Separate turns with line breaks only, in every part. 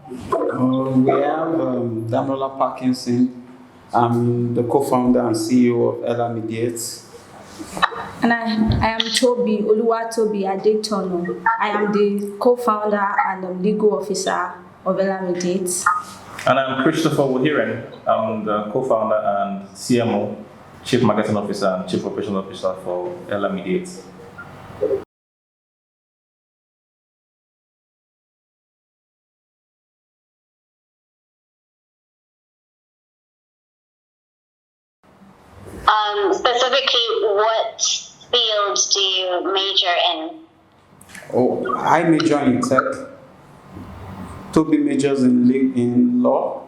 We have Damilola Parkinson. I'm the co-founder and CEO of Ellamediate.
And I am Oluwatobi Adetona. I am the co-founder and legal officer of Ellamediate.
And I'm Christopher Woghiren. I'm the co-founder and CMO, Chief Marketing Officer and Chief Operations Officer for Ellamediate.
Specifically, what field do you major in?
Oh, I major in tech. Toby majors in law.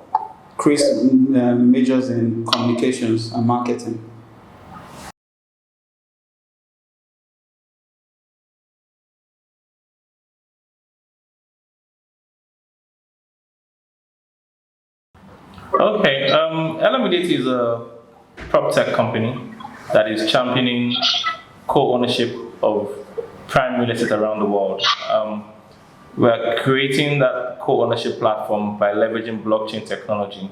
Chris majors in communications and marketing.
Okay, Ellamediate is a prop tech company that is championing co-ownership of prime real estate around the world. We're creating that co-ownership platform by leveraging blockchain technology,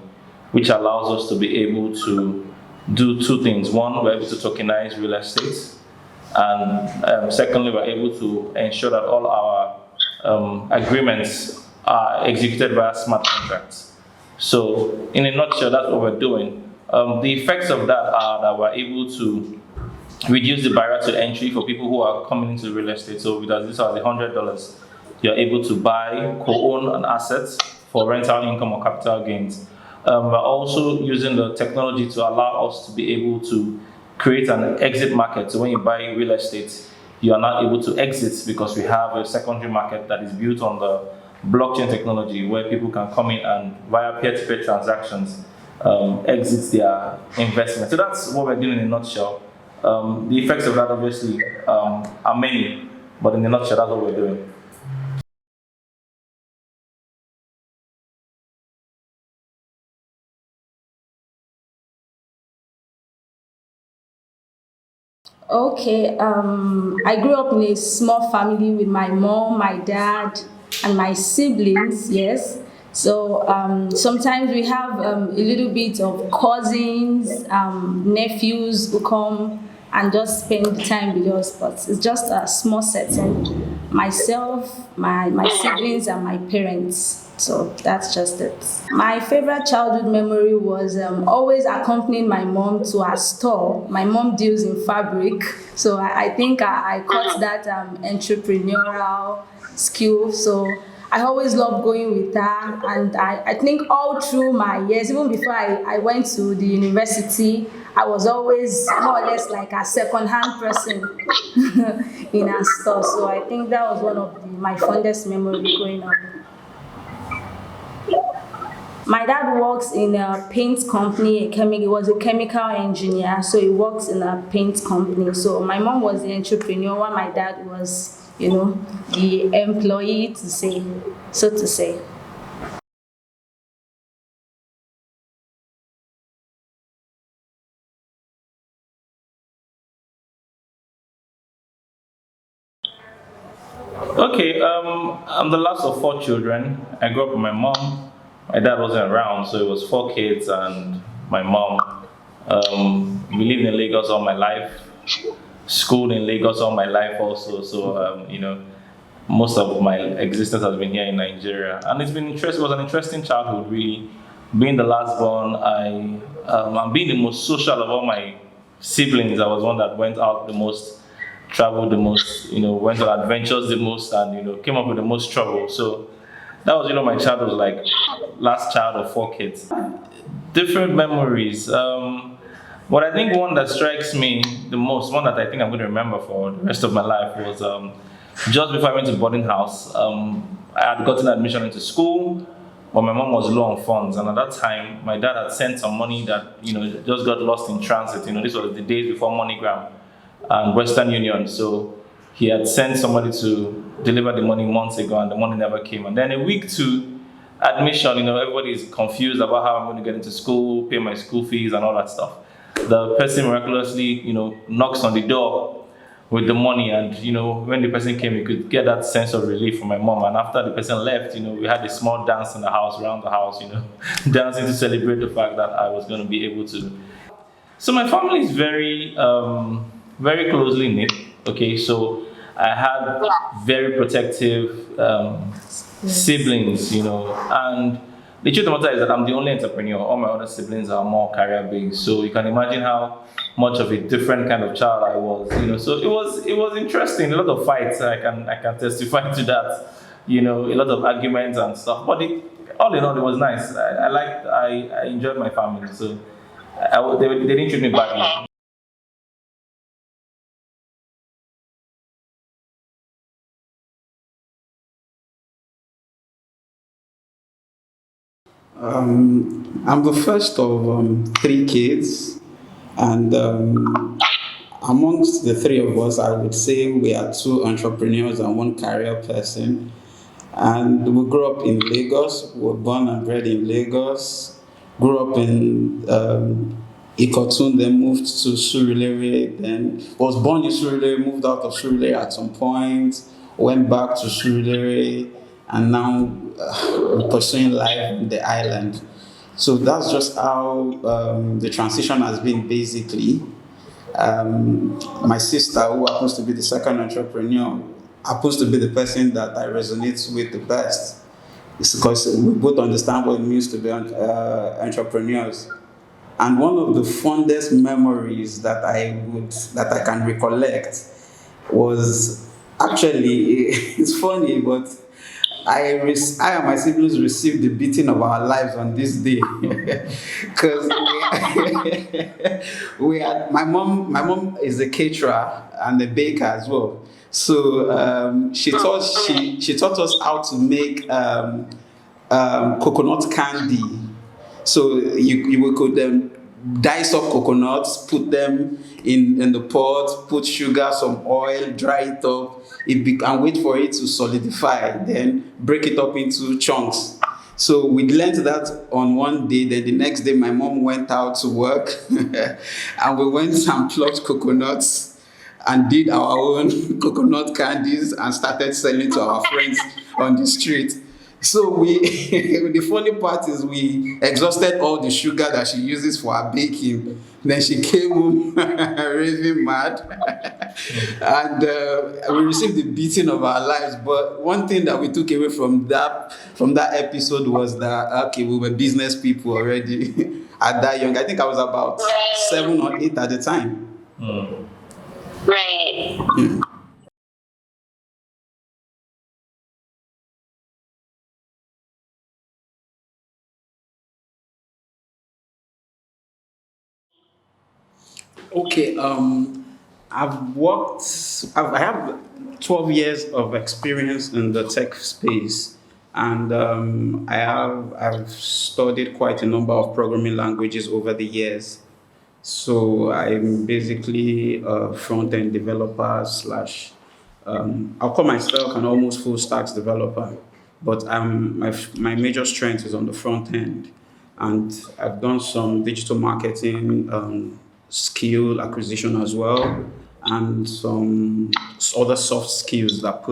which allows us to be able to do two things. One, we're able to tokenize real estate, and secondly, we're able to ensure that all our agreements are executed via smart contracts. So, in a nutshell, that's what we're doing. The effects of that are that we're able to reduce the barrier to entry for people who are coming into real estate. So, with this as $100, you're able to buy, co-own an asset for rental income or capital gains. We're also using the technology to allow us to be able to create an exit market. So, when you buy real estate, you are not able to exit because we have a secondary market that is built on the blockchain technology where people can come in and via peer-to-peer transactions exit their investment. So that's what we're doing in a nutshell. The effects of that obviously are many, but in a nutshell, that's what we're doing.
Okay, I grew up in a small family with my mom, my dad, and my siblings, yes. So sometimes we have a little bit of cousins, nephews who come and just spend the time with us, but it's just a small setting. Myself, my siblings, and my parents. So that's just it. My favorite childhood memory was always accompanying my mom to her store. My mom deals in fabric, so I think I caught that entrepreneurial skill. So I always loved going with her, and I think all through my years, even before I went to the university, I was always more or less like a second-hand person in her store. So I think that was one of my fondest memories growing up. My dad works in a paint company. He was a chemical engineer, so he works in a paint company. So my mom was the entrepreneur, while my dad was, the employee, so to say.
Okay, I'm the last of four children. I grew up with my mom. My dad wasn't around, so it was four kids and my mom. We lived in Lagos all my life, schooled in Lagos all my life also. So, most of my existence has been here in Nigeria. And it's been interesting. It was an interesting childhood, really. Being the last born, I'm being the most social of all my siblings. I was one that went out the most, traveled the most, went on adventures the most, and came up with the most trouble. So that was, my childhood was like last child of four kids. Different memories. But I think one that strikes me the most, one that I think I'm going to remember for the rest of my life was just before I went to boarding house. I had gotten admission into school, but my mom was low on funds, and at that time, my dad had sent some money that just got lost in transit. This was the days before MoneyGram and Western Union. So he had sent somebody to deliver the money months ago, and the money never came. And then a week to admission, everybody is confused about how I'm going to get into school, pay my school fees, and all that stuff. The person miraculously, knocks on the door with the money. And when the person came, you could get that sense of relief from my mom. And after the person left, we had a small dance in the house, around the house, dancing to celebrate the fact that I was going to be able to. So my family is very closely knit. Okay, so I had very protective siblings, and the truth of the matter is that I'm the only entrepreneur. All my other siblings are more career based, so you can imagine how much of a different kind of child I was. So it was interesting. A lot of fights. I can testify to that. A lot of arguments and stuff. But all in all, it was nice. I enjoyed my family. So they didn't treat me badly.
I'm the first of three kids, and amongst the three of us, I would say we are two entrepreneurs and one career person. And we grew up in Lagos. We were born and bred in Lagos. Grew up in Ikotun, then moved to Surulere. Then was born in Surulere, moved out of Surulere at some point. Went back to Surulere, and now pursuing life in the island. So that's just how the transition has been basically. My sister, who happens to be the second entrepreneur, happens to be the person that I resonate with the best. It's because we both understand what it means to be entrepreneurs. And one of the fondest memories that I can recollect was actually it's funny, but I and my siblings received the beating of our lives on this day because we had my mom is a caterer and a baker as well. So she taught us how to make coconut candy. So you could dice up coconuts, put them in the pot, put sugar, some oil, dry it up, and wait for it to solidify. Then break it up into chunks. So we learned that on one day. Then the next day, my mom went out to work, and we went and plucked coconuts and did our own coconut candies and started selling to our friends on the street. So the funny part is we exhausted all the sugar that she uses for her baking. Then she came home raving mad, and we received the beating of our lives. But one thing that we took away from that episode was that we were business people already at that young. I think I was about 7 or 8 at the time.
Right.
Okay, I have 12 years of experience in the tech space, and I've studied quite a number of programming languages over the years. So I'm basically a front-end developer slash, I'll call myself an almost full stacks developer, but my major strength is on the front end. And I've done some digital marketing, skill acquisition as well, and some other soft skills that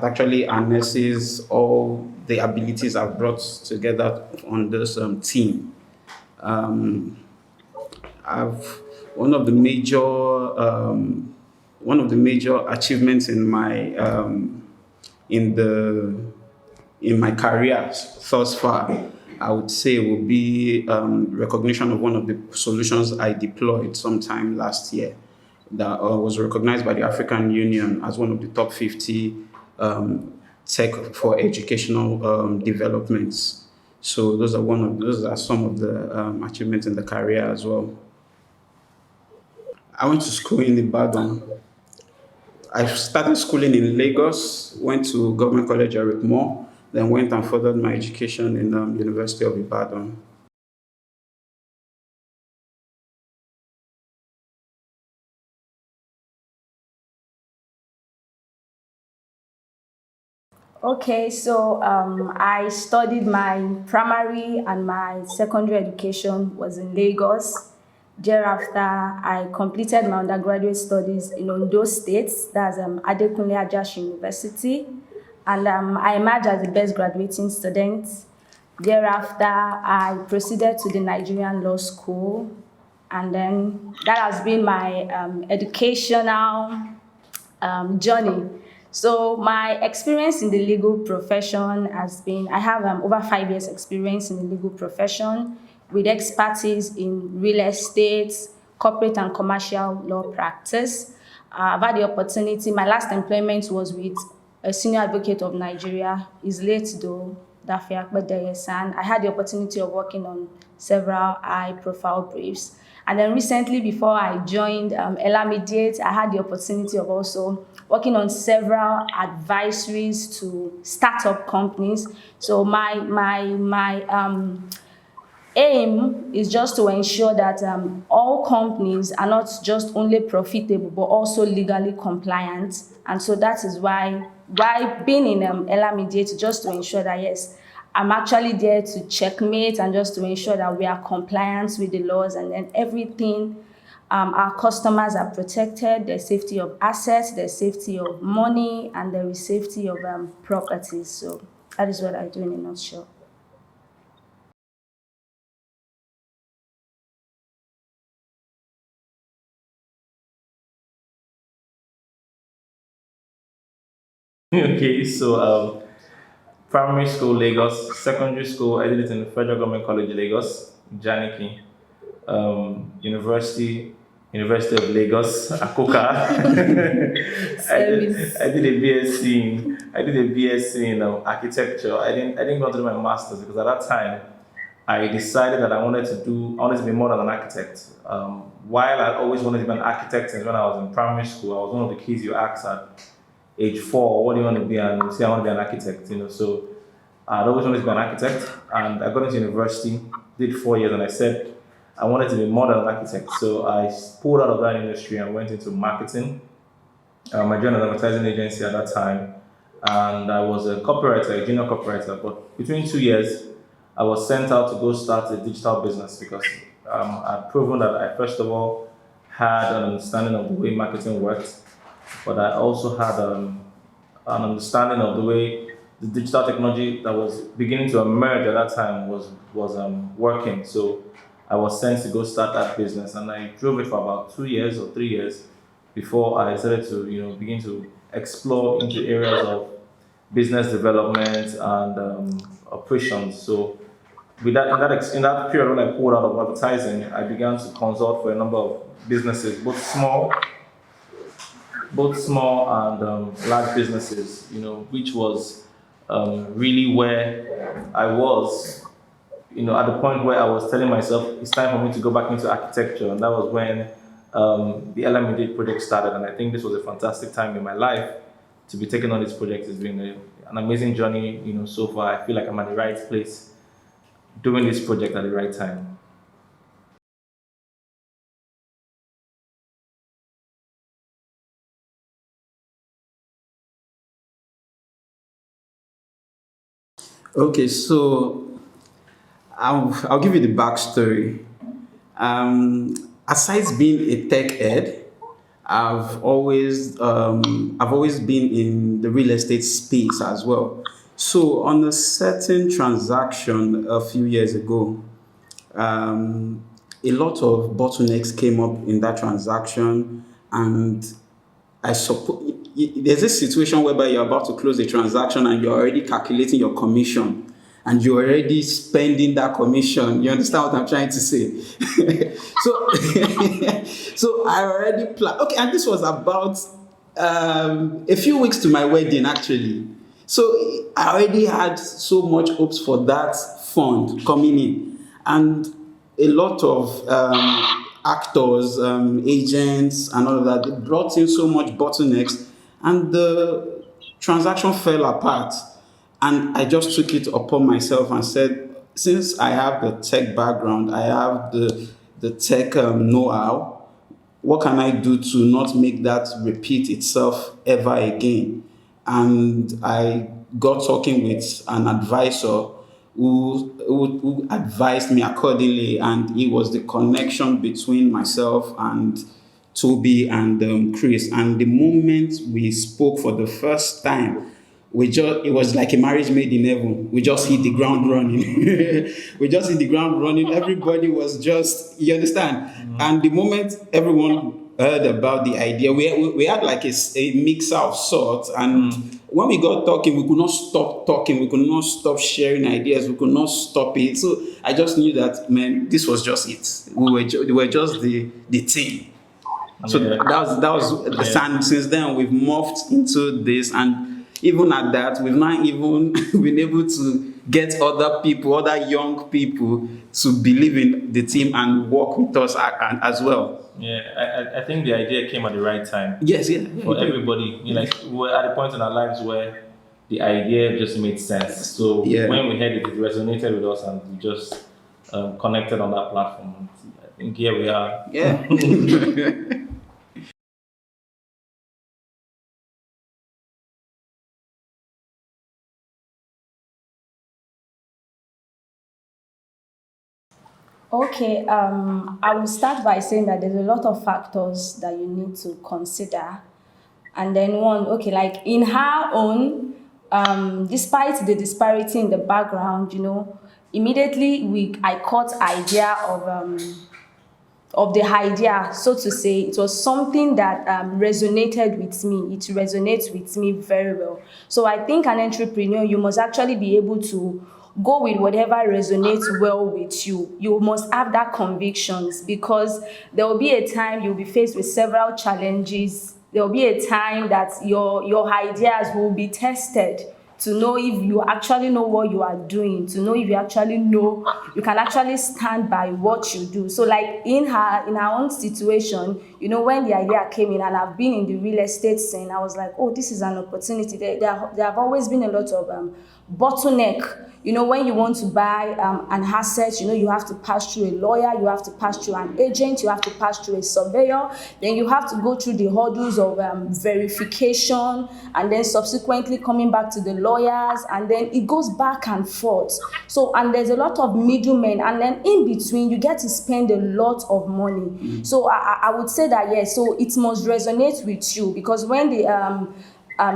actually harnesses all the abilities I've brought together on this team. Um, I've one of the major achievements in the in my career thus far, I would say, will be recognition of one of the solutions I deployed sometime last year that was recognized by the African Union as one of the top 50 tech for educational developments. So those are some of the achievements in the career as well. I went to school in Ibadan. I started schooling in Lagos, went to Government College Eric Moore, then went and furthered my education in University of Ibadan.
Okay, so I studied my primary and my secondary education was in Lagos. Thereafter, I completed my undergraduate studies in Ondo State, that's Adetona University, and I emerged as the best graduating student. Thereafter, I proceeded to the Nigerian Law School, and then that has been my educational journey. So my experience in the legal profession has been, I have over 5 years experience in the legal profession with expertise in real estate, corporate and commercial law practice. I've had the opportunity, my last employment was with a senior advocate of Nigeria, is late though, Dafia Akpedeyesan. I had the opportunity of working on several high-profile briefs. And then recently, before I joined Ellamediate, I had the opportunity of also working on several advisories to startup companies. So my aim is just to ensure that all companies are not just only profitable but also legally compliant, and so that is why being in Ellamediate, just to ensure that yes, I'm actually there to checkmate and just to ensure that we are compliant with the laws, and then everything, our customers are protected, there's safety of assets, there's safety of money, and there is safety of properties. So that is what I do in a nutshell.
Okay, so primary school Lagos, secondary school I did it in the Federal Government College Lagos, Janiki, University of Lagos, Akoka.
Service.
I did a BSc in architecture. I didn't go to do my masters because at that time I decided that I wanted to be more than an architect. While I always wanted to be an architect since when I was in primary school, I was one of the kids you asked at age 4, what do you want to be? And you say, I want to be an architect, So I'd always wanted to be an architect. And I got into university, did 4 years, and I said, I wanted to be more than an architect. So I pulled out of that industry and went into marketing. I joined an advertising agency at that time. And I was a copywriter, a junior copywriter. But between 2 years, I was sent out to go start a digital business because I'd proven that I, first of all, had an understanding of the way marketing worked, but I also had an understanding of the way the digital technology that was beginning to emerge at that time was working. So I was sent to go start that business, and I drove it for about 2 years or 3 years before I started to begin to explore into areas of business development and operations. So with that, in that period when I pulled out of advertising, I began to consult for a number of businesses, both small and large businesses, which was really where I was, at the point where I was telling myself it's time for me to go back into architecture, and that was when the Ellamediate project started, and I think this was a fantastic time in my life to be taking on this project. It's been an amazing journey, so far. I feel like I'm at the right place doing this project at the right time.
Okay, so I'll give you the backstory. Aside being a tech head, I've always been in the real estate space as well. So on a certain transaction a few years ago, a lot of bottlenecks came up in that transaction, and I suppose there's this situation whereby you're about to close a transaction and you're already calculating your commission and you're already spending that commission. You understand what I'm trying to say? so, so I already planned. Okay, and this was about a few weeks to my wedding, actually. So I already had so much hopes for that fund coming in, and a lot of actors, agents, and all of that. They brought in so much bottlenecks, and the transaction fell apart. And I just took it upon myself and said, since I have the tech background, I have the tech know-how, what can I do to not make that repeat itself ever again? And I got talking with an advisor who advised me accordingly, and it was the connection between myself and Toby and Chris. And the moment we spoke for the first time, it was like a marriage made in heaven. We just hit the ground running. We just hit the ground running. Everybody was just, you understand? And the moment everyone heard about the idea, we had like a mixer of sorts. And when we got talking, we could not stop talking. We could not stop sharing ideas. We could not stop it. So I just knew that, man, this was just it. We were just the team. So that was and since then we've morphed into this, and even at that, we've not even been able to get other people, other young people, to believe in the team and work with us as well.
Yeah, I think the idea came at the right time.
Yes, yeah.
For everybody, like we're at a point in our lives where the idea just made sense. So when we heard it, it resonated with us, and we just connected on that platform. I think here we are.
Yeah.
Okay, I will start by saying that there's a lot of factors that you need to consider. And then okay, like in her own, despite the disparity in the background, immediately I caught idea of the idea, so to say. It was something that resonated with me. It resonates with me very well. So I think an entrepreneur, you must actually be able to go with whatever resonates well with you. You must have that convictions, because there will be a time you'll be faced with several challenges. There will be a time that your ideas will be tested to know if you actually know what you are doing, to know if you actually know, you can actually stand by what you do. So like in her own situation, when the idea came in, and I've been in the real estate scene, I was like, oh, this is an opportunity. There have always been a lot of bottleneck. When you want to buy an asset, you have to pass through a lawyer, you have to pass through an agent, you have to pass through a surveyor, then you have to go through the hurdles of verification, and then subsequently coming back to the lawyers, and then it goes back and forth. So, and there's a lot of middlemen, and then in between, you get to spend a lot of money. So I would say that, yes, so it must resonate with you, because when the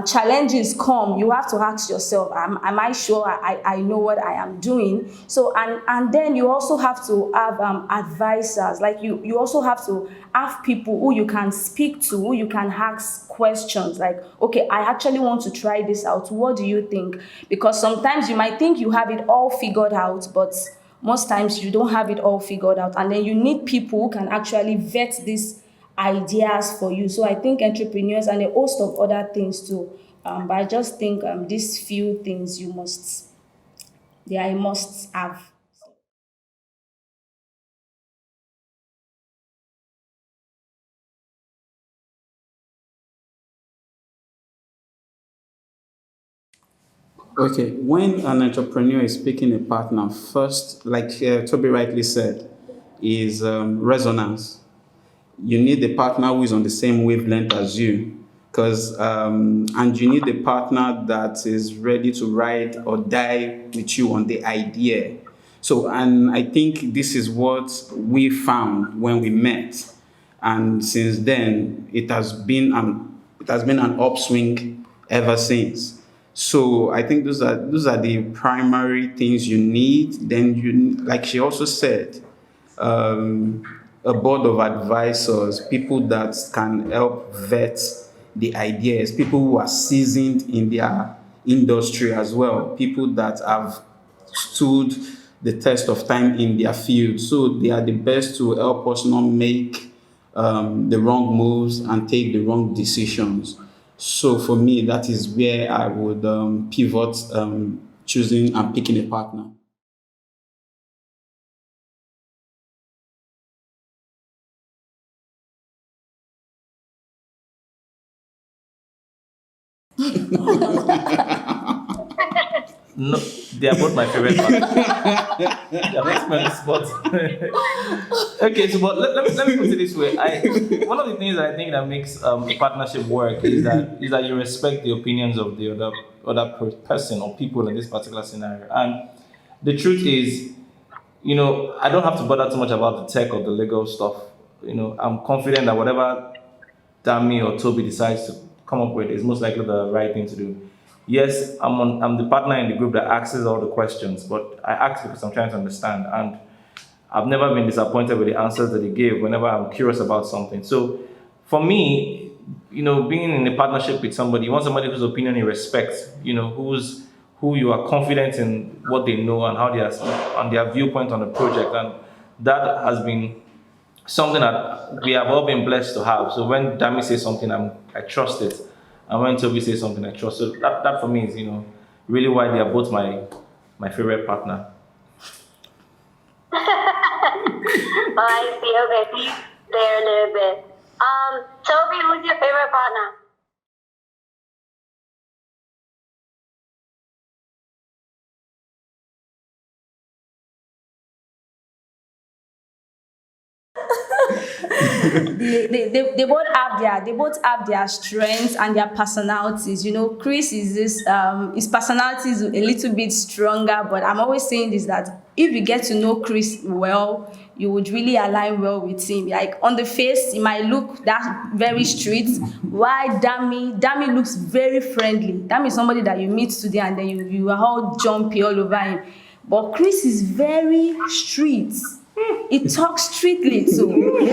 challenges come, you have to ask yourself, am I sure I know what I am doing? So, and then you also have to have advisors. Like you also have to have people who you can speak to, who you can ask questions like, okay, I actually want to try this out. What do you think? Because sometimes you might think you have it all figured out, but most times you don't have it all figured out. And then you need people who can actually vet this ideas for you. So I think entrepreneurs, and a host of other things too, but I just think these few things they are a must have.
Okay, when an entrepreneur is picking a partner, first, like Toby rightly said, is resonance. You need a partner who is on the same wavelength as you, and you need a partner that is ready to ride or die with you on the idea. So, and I think this is what we found when we met, and since then it has been an upswing ever since. So I think those are the primary things you need. Then like she also said, a board of advisors, people that can help vet the ideas, people who are seasoned in their industry as well, people that have stood the test of time in their field. So they are the best to help us not make the wrong moves and take the wrong decisions. So for me, that is where I would pivot, choosing and picking a partner.
No, they are both my favorite ones. They are makes me on the spot. Okay, so but let me put it this way. One of the things I think that makes a partnership work is that you respect the opinions of the other person or people in this particular scenario. And the truth is, I don't have to bother too much about the tech or the legal stuff. I'm confident that whatever Dami or Toby decides to come up with is most likely the right thing to do. Yes, I'm the partner in the group that asks all the questions, but I ask because I'm trying to understand, and I've never been disappointed with the answers that they gave whenever I'm curious about something. So for me, being in a partnership with somebody, you want somebody whose opinion you respect, who you are confident in what they know and how they are on their viewpoint on the project, and that has been something that we have all been blessed to have. So when Dami says something, I trust it, and when Toby says something, I trust. So that for me is really why they are both my favorite partner.
Oh, I see. Okay, so you there a little bit. Toby, who's your favorite partner?
They both have their strengths and their personalities. Chris is this his personality is a little bit stronger, but I'm always saying this, that if you get to know Chris well, you would really align well with him. Like on the face, he might look that very strict, while Dami looks very friendly. Dami is somebody that you meet today and then you are all jumpy all over him. But Chris is very strict. He talks strictly too.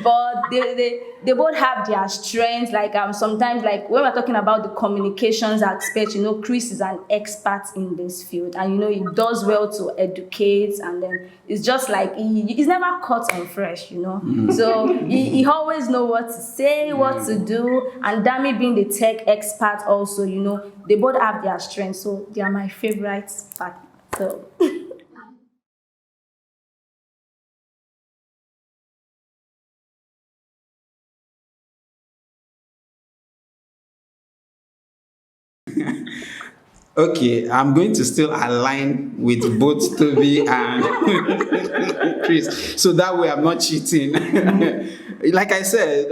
But they both have their strengths. Like sometimes, like when we're talking about the communications aspect, Chris is an expert in this field, and he does well to educate, and then it's just like he's never caught on fresh. So he always know what to say, what to do, and Dami being the tech expert also, they both have their strengths, so they are my favorite partner. So.
Okay, I'm going to still align with both Toby and Chris, so that way I'm not cheating. Like I said,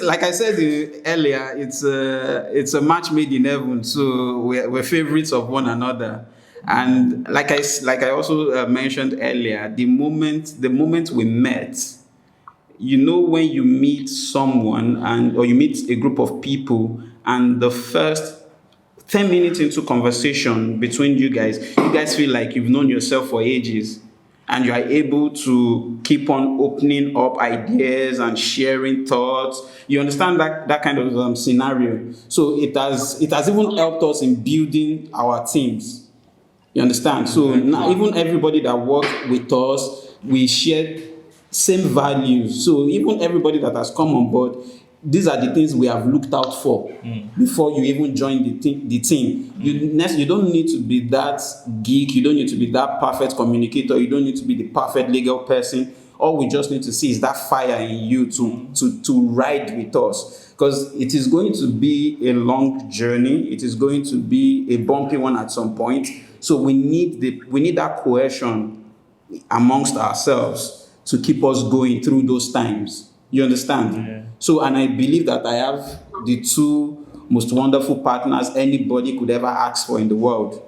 like I said earlier, it's a match made in heaven. So we're favorites of one another, and like I also mentioned earlier, the moment we met, when you meet someone or you meet a group of people, and the first 10 minutes into conversation between you guys feel like you've known yourself for ages, and you are able to keep on opening up ideas and sharing thoughts. You understand that kind of scenario. So it has even helped us in building our teams. You understand? So now even everybody that works with us, we share same values. So even everybody that has come on board, these are the things we have looked out for before you even join the team. You don't need to be that geek. You don't need to be that perfect communicator. You don't need to be the perfect legal person. All we just need to see is that fire in you to ride with us. Because it is going to be a long journey. It is going to be a bumpy one at some point. So we need that cohesion amongst ourselves to keep us going through those times. You understand?
Yeah.
So, and I believe that I have the two most wonderful partners anybody could ever ask for in the world.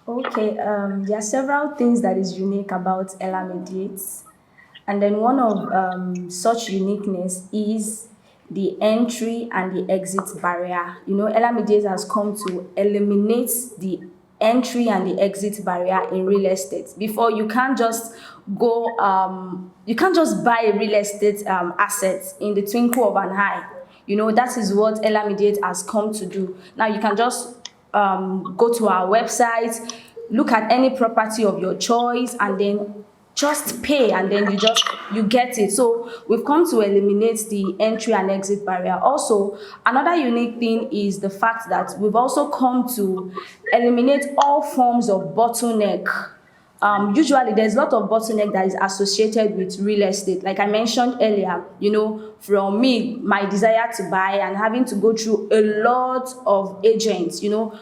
Okay, there are several things that is unique about Ellamediate, and then one of such uniqueness is the entry and the exit barrier. Ellamediate has come to eliminate the entry and the exit barrier in real estate. Before, you can't just you can't just buy a real estate asset in the twinkle of an eye. That is what Ellamediate has come to do. Now you can just go to our website, look at any property of your choice, and then just pay, and then you get it. So we've come to eliminate the entry and exit barrier. Also, another unique thing is the fact that we've also come to eliminate all forms of bottleneck. Usually there's a lot of bottleneck that is associated with real estate. Like I mentioned earlier, from me, my desire to buy, and having to go through a lot of agents,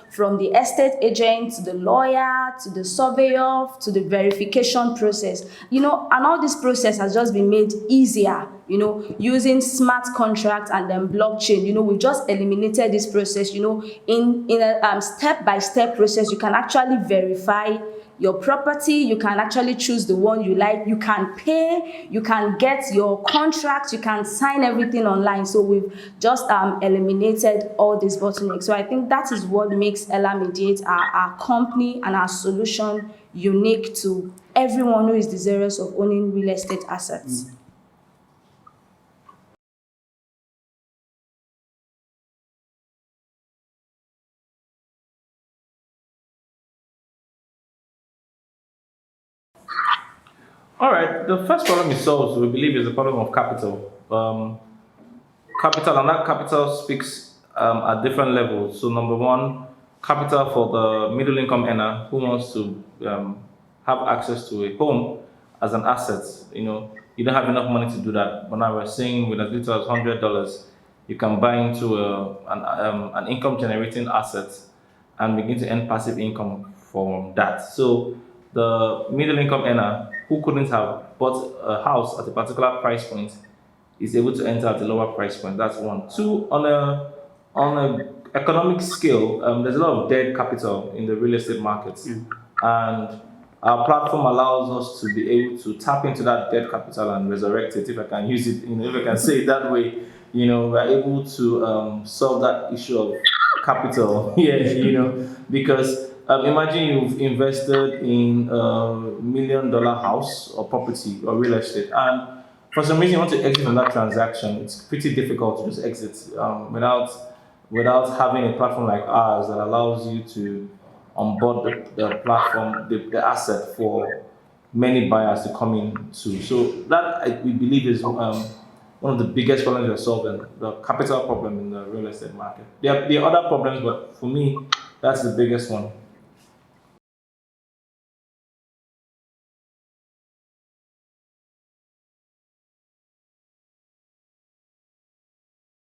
from the estate agent to the lawyer to the surveyor to the verification process, and all this process has just been made easier, using smart contracts and then blockchain. We've just eliminated this process. In a step-by-step process, you can actually verify your property, you can actually choose the one you like, you can pay, you can get your contract, you can sign everything online. So we've just eliminated all these bottlenecks. So I think that is what makes Ellamediate, our company and our solution, unique to everyone who is desirous of owning real estate assets.
All right. The first problem it solves, we believe, is the problem of capital. Capital, and that capital speaks at different levels. So, number one, capital for the middle income earner who wants to have access to a home as an asset. You don't have enough money to do that. But now we're saying with as little as $100, you can buy into an income generating asset and begin to earn passive income from that. So, the middle income earner who couldn't have bought a house at a particular price point is able to enter at a lower price point. That's one. Two, on a economic scale, there's a lot of dead capital in the real estate markets, and our platform allows us to be able to tap into that dead capital and resurrect it, if I can use it, if I can say it that way. We're able to solve that issue of capital. Because imagine you've invested in a $1 million house or property or real estate, and for some reason you want to exit from that transaction. It's pretty difficult to just exit without having a platform like ours that allows you to onboard the platform, the asset for many buyers to come in to. So that we believe is one of the biggest problems we're solving, the capital problem in the real estate market. There are other problems, but for me, that's the biggest one.